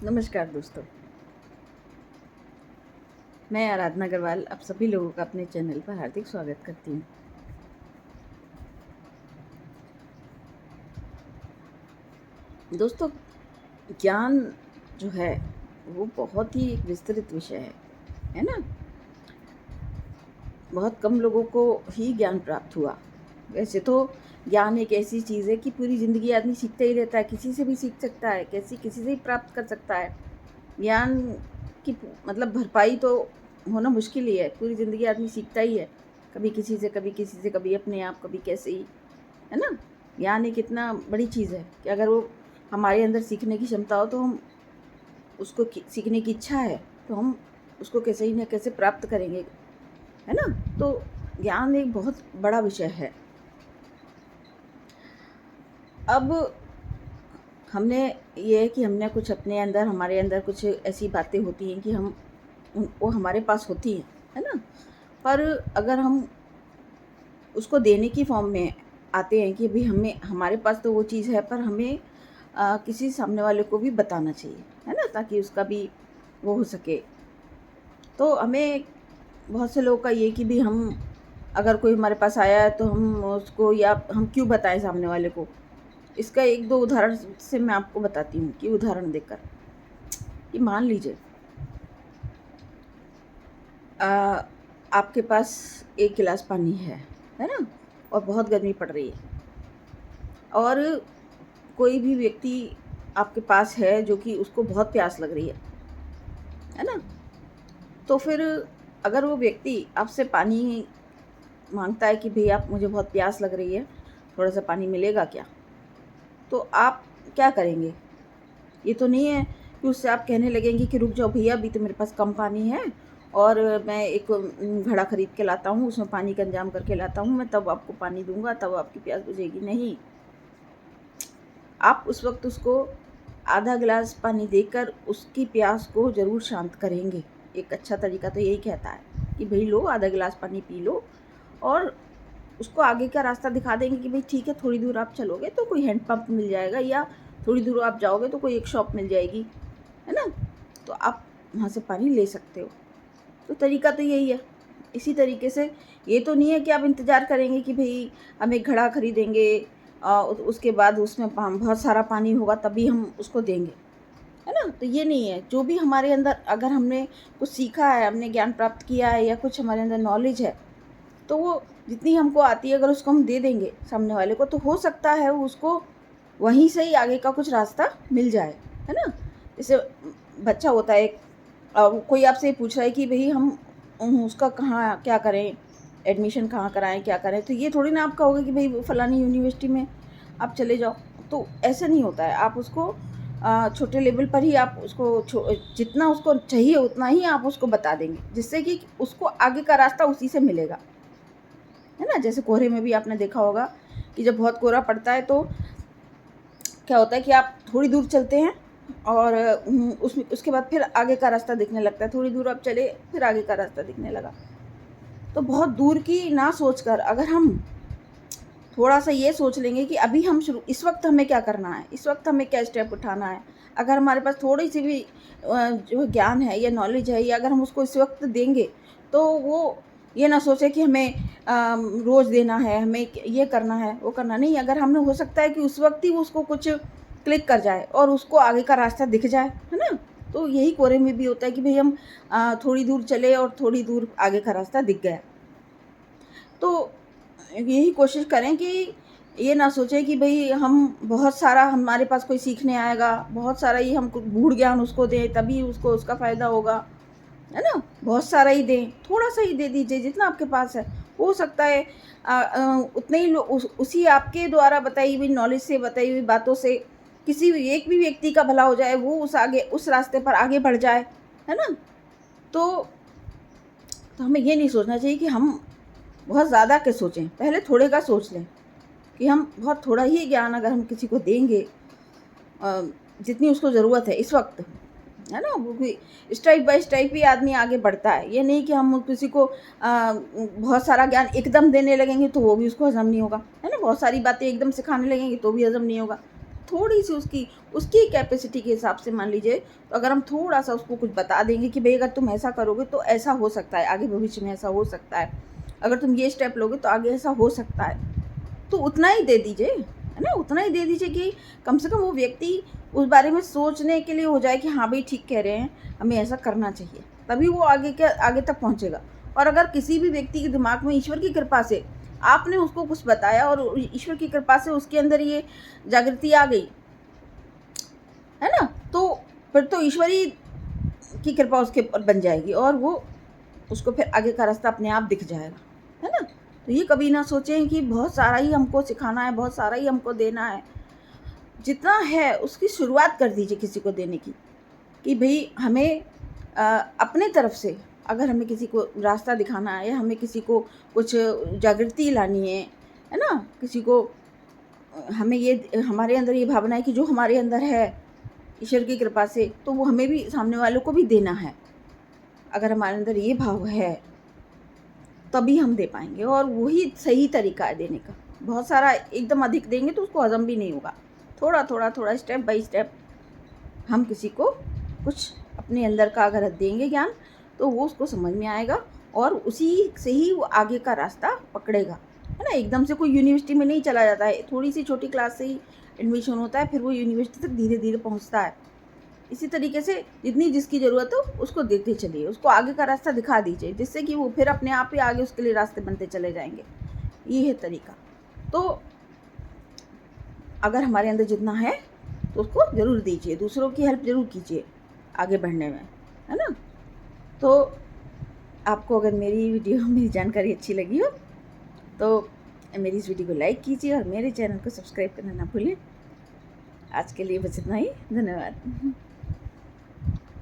नमस्कार दोस्तों, मैं आराधना अग्रवाल आप सभी लोगों का अपने चैनल पर हार्दिक स्वागत करती हूँ। दोस्तों, ज्ञान जो है वो बहुत ही एक विस्तृत विषय है ना? बहुत कम लोगों को ही ज्ञान प्राप्त हुआ। वैसे तो ज्ञान एक ऐसी चीज़ है कि पूरी ज़िंदगी आदमी सीखता ही रहता है, किसी से भी सीख सकता है, किसी से भी प्राप्त कर सकता है। ज्ञान की मतलब भरपाई तो होना मुश्किल ही है, पूरी ज़िंदगी आदमी सीखता ही है, कभी किसी से, कभी अपने आप, कभी कैसे ही, है ना? ज्ञान एक इतना बड़ी चीज़ है कि अगर वो हमारे अंदर सीखने की क्षमता हो तो हम उसको सीखने की इच्छा है तो हम उसको कैसे ही ना कैसे प्राप्त करेंगे, है ना? तो ज्ञान एक बहुत बड़ा विषय है। अब हमने ये है कि हमने कुछ अपने अंदर, हमारे अंदर कुछ ऐसी बातें होती हैं कि हम वो हमारे पास होती हैं, है ना? पर अगर हम उसको देने की फॉर्म में आते हैं कि भाई हमें, हमारे पास तो वो चीज़ है, पर हमें किसी सामने वाले को भी बताना चाहिए, है ना? ताकि उसका भी वो हो सके। तो हमें बहुत से लोगों का ये कि भी हम, अगर कोई हमारे पास आया है तो हम उसको, या हम क्यों बताएं सामने वाले को। इसका एक दो उदाहरण से मैं आपको बताती हूँ, कि उदाहरण देकर कि मान लीजिए आपके पास एक गिलास पानी है ना? और बहुत गर्मी पड़ रही है, और कोई भी व्यक्ति आपके पास है जो कि उसको बहुत प्यास लग रही है ना? तो फिर अगर वो व्यक्ति आपसे पानी मांगता है कि भैया आप, मुझे बहुत प्यास लग रही है, थोड़ा सा पानी मिलेगा क्या? तो आप क्या करेंगे? ये तो नहीं है कि उससे आप कहने लगेंगे कि रुक जाओ भैया, अभी तो मेरे पास कम पानी है और मैं एक घड़ा खरीद के लाता हूँ, उसमें पानी का इंतजाम करके लाता हूँ, मैं तब आपको पानी दूंगा, तब आपकी प्यास बुझेगी। नहीं, आप उस वक्त उसको आधा गिलास पानी देकर उसकी प्यास को ज़रूर शांत करेंगे। एक अच्छा तरीका तो यही कहता है कि भाई लो, आधा गिलास पानी पी लो, और उसको आगे का रास्ता दिखा देंगे कि भाई ठीक है, थोड़ी दूर आप चलोगे तो कोई हैंड पंप मिल जाएगा, या थोड़ी दूर आप जाओगे तो कोई एक शॉप मिल जाएगी, है ना? तो आप वहाँ से पानी ले सकते हो। तो तरीका तो यही है। इसी तरीके से ये तो नहीं है कि आप इंतज़ार करेंगे कि भई हम एक घड़ा खरीदेंगे, उसके बाद उसमें बहुत सारा पानी होगा तभी हम उसको देंगे, है ना? तो ये नहीं है। जो भी हमारे अंदर, अगर हमने कुछ सीखा है, हमने ज्ञान प्राप्त किया है, या कुछ हमारे अंदर नॉलेज है, तो वो जितनी हमको आती है, अगर उसको हम दे देंगे सामने वाले को, तो हो सकता है उसको वहीं से ही आगे का कुछ रास्ता मिल जाए, है ना? जैसे बच्चा होता है एक, कोई आपसे पूछ रहा है कि भई हम उसका कहाँ क्या करें, एडमिशन कहाँ कराएँ, क्या करें? तो ये थोड़ी ना आप कहोगे कि भई फलानी यूनिवर्सिटी में आप चले जाओ। तो ऐसा नहीं होता है। आप उसको छोटे लेवल पर ही आप उसको जितना उसको चाहिए उतना ही आप उसको बता देंगे, जिससे कि उसको आगे का रास्ता उसी से मिलेगा, है ना? जैसे कोहरे में भी आपने देखा होगा कि जब बहुत कोहरा पड़ता है तो क्या होता है कि आप थोड़ी दूर चलते हैं, और उसमें उसके बाद फिर आगे का रास्ता दिखने लगता है। थोड़ी दूर आप चले, फिर आगे का रास्ता दिखने लगा। तो बहुत दूर की ना सोचकर अगर हम थोड़ा-सा ये सोच लेंगे कि अभी हम शुरू, इस वक़्त हमें क्या करना है, इस वक़्त हमें क्या स्टेप उठाना है। अगर हमारे पास थोड़ी-सी भी जो ज्ञान है या नॉलेज है, या अगर हम उसको इस वक़्त देंगे, तो वो ये ना सोचे कि हमें रोज़ देना है, हमें ये करना है, वो करना नहीं। अगर हमने, हो सकता है कि उस वक़्त ही उसको कुछ क्लिक कर जाए और उसको आगे का रास्ता दिख जाए, है ना? तो यही कोहरे में भी होता है कि भई हम थोड़ी दूर चले और थोड़ी दूर आगे का रास्ता दिख गया। तो यही कोशिश करें कि ये ना सोचें कि भई हम बहुत सारा, हमारे पास कोई सीखने आएगा, बहुत सारा ही हम गूढ़ ज्ञान उसको दें तभी उसको उसका फ़ायदा होगा, है ना? बहुत सारा ही दें, थोड़ा-सा ही दे दीजिए जितना आपके पास है। हो सकता है उतने ही उसी आपके द्वारा बताई हुई नॉलेज से, बताई हुई बातों से किसी भी एक भी व्यक्ति का भला हो जाए, वो उस रास्ते पर आगे बढ़ जाए, है ना? तो हमें ये नहीं सोचना चाहिए कि हम बहुत ज़्यादा के सोचें, पहले थोड़े का सोच लें कि हम बहुत थोड़ा ही ज्ञान अगर हम किसी को देंगे, अ, जितनी उसको ज़रूरत है इस वक़्त, है ना? वो भी स्टेप बाय स्टेप ही आदमी आगे बढ़ता है। ये नहीं कि हम किसी को बहुत सारा ज्ञान एकदम देने लगेंगे तो वो भी उसको हज़म नहीं होगा, है ना? बहुत सारी बातें एकदम सिखाने लगेंगे तो भी हज़म नहीं होगा। थोड़ी सी उसकी कैपेसिटी के हिसाब से मान लीजिए, तो अगर हम थोड़ा सा उसको कुछ बता देंगे कि भाई अगर तुम ऐसा करोगे तो ऐसा हो सकता है, आगे भविष्य में ऐसा हो सकता है, अगर तुम ये स्टेप लोगे तो आगे ऐसा हो सकता है, तो उतना ही दे दीजिए, है ना, उतना ही दे दीजिए कि कम से कम वो व्यक्ति उस बारे में सोचने के लिए हो जाए कि हाँ भाई ठीक कह रहे हैं, हमें ऐसा करना चाहिए, तभी वो आगे तक पहुँचेगा। और अगर किसी भी व्यक्ति के दिमाग में ईश्वर की कृपा से आपने उसको कुछ बताया और ईश्वर की कृपा से उसके अंदर ये जागृति आ गई, है ना, तो फिर तो ईश्वरी की कृपा उसके ऊपर बन जाएगी और वो उसको फिर आगे का रास्ता अपने आप दिख जाएगा, है ना। तो ये कभी ना सोचें कि बहुत सारा ही हमको सिखाना है, बहुत सारा ही हमको देना है। जितना है उसकी शुरुआत कर दीजिए किसी को देने की, कि भाई हमें अपने तरफ से अगर हमें किसी को रास्ता दिखाना है या हमें किसी को कुछ जागृति लानी है ना, किसी को हमें ये हमारे अंदर ये भावना है कि जो हमारे अंदर है ईश्वर की कृपा से, तो वो हमें भी सामने वालों को भी देना है। अगर हमारे अंदर ये भाव है तभी हम दे पाएंगे, और वही सही तरीका है देने का। बहुत सारा एकदम अधिक देंगे तो उसको हजम भी नहीं होगा। थोड़ा थोड़ा थोड़ा स्टेप बाय स्टेप हम किसी को कुछ अपने अंदर का अगर देंगे ज्ञान, तो वो उसको समझ में आएगा और उसी से ही वो आगे का रास्ता पकड़ेगा, है ना। एकदम से कोई यूनिवर्सिटी में नहीं चला जाता है, थोड़ी सी छोटी क्लास से ही एडमिशन होता है, फिर वो यूनिवर्सिटी तक धीरे धीरे पहुंचता है। इसी तरीके से जितनी जिसकी ज़रूरत हो उसको देते चलिए, उसको आगे का रास्ता दिखा दीजिए, जिससे कि वो फिर अपने आप ही आगे उसके लिए रास्ते बनते चले जाएंगे। ये है तरीका। तो अगर हमारे अंदर जितना है तो उसको ज़रूर दीजिए, दूसरों की हेल्प ज़रूर कीजिए आगे बढ़ने में, है ना। तो आपको अगर मेरी वीडियो मेरी जानकारी अच्छी लगी हो तो मेरी इस वीडियो को लाइक कीजिए और मेरे चैनल को सब्सक्राइब करना ना भूलें। आज के लिए बस इतना ही, धन्यवाद।